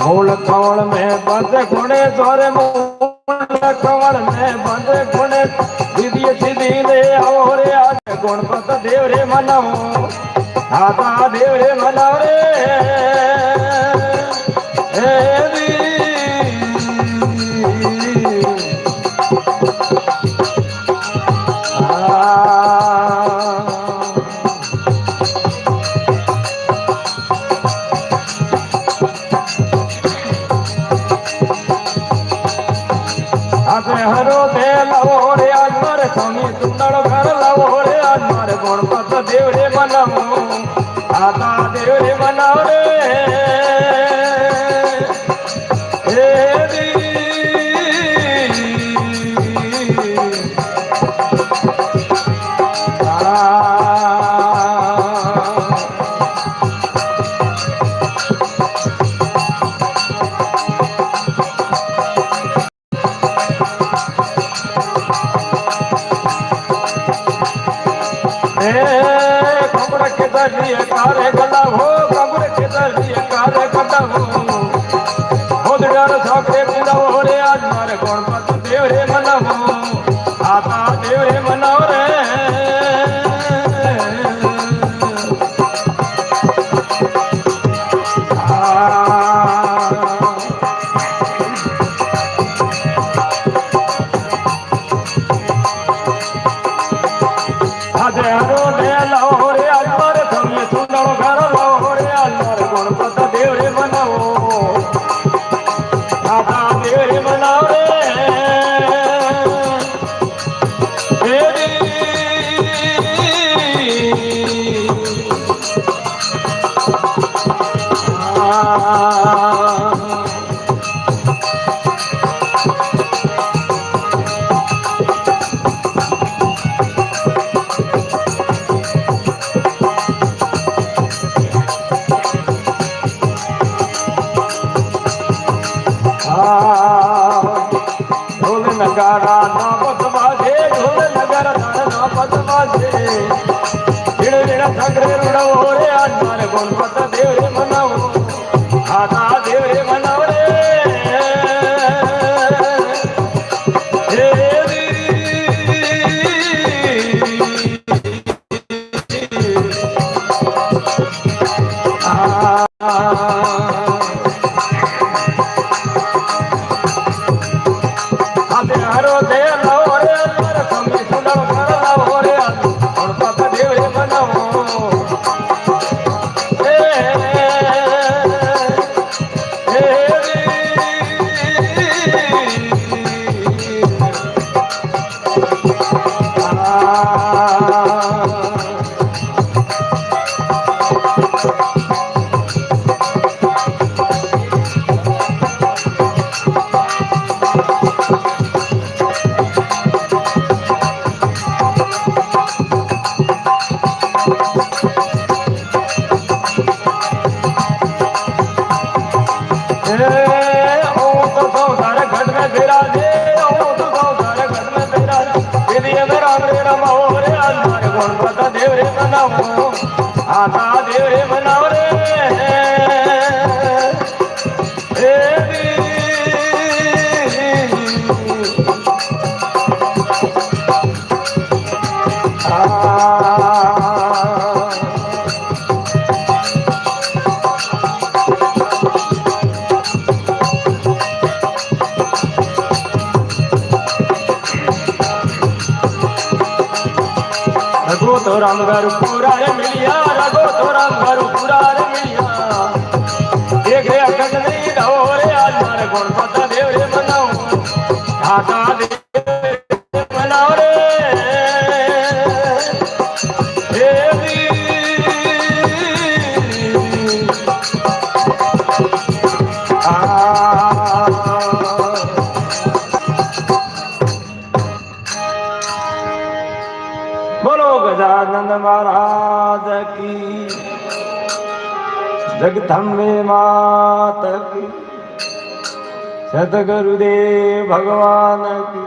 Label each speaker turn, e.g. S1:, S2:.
S1: मूल कवल में बंद घुणे जोरे मूल कवल में बंद घुणे दीदी सीधी ले आओ रे आज गणपत देव रे मनाओ आका देव रे मनाओ रे हरो दे लाओ रे आज मारे स्वामी सुंदर घर लाओ रे आज मारे गणपत देव रे मनाओ आका देव रे मनाओ रे कमर के दरिए कारे गला हो कमर के दरिए कारे गला हो डर साकरे पूरा हो रे आज मारे गणपत देव रे मनाओ आका देव रे मनाओ रे हरो दे लाओ रे आज मारे स्वामी सुंदर घर लाओ रे आज मारे गणपत देव रे मनाओ आका देव रे मनाओ रे ढोल नगारा ना बदमाशे ढोल नगारा ना बदमाशे ऋण ऋण सगरे ऋण हो रे आज मारे गणपत देव रे मनाओ आका देव रे मनाओ रे हरो दे लाओ रे मारे स्वामी सुंदर घर लाओ रे गणपत देव रे मनाओ गणपत देव रे मनाओ आका देव रे मनाओ रे रघो तो राम घर पूरा रे मिलिया रघो तो राम घर पूरा रे मिलिया एक रे अकड़ नहीं रहो रे आज मारे गणपत देव रे मनाओ आका देव रे मनाओ रे बोलो गजानन महाराज की जगदम्बे माता की सतगुरुदेव भगवान की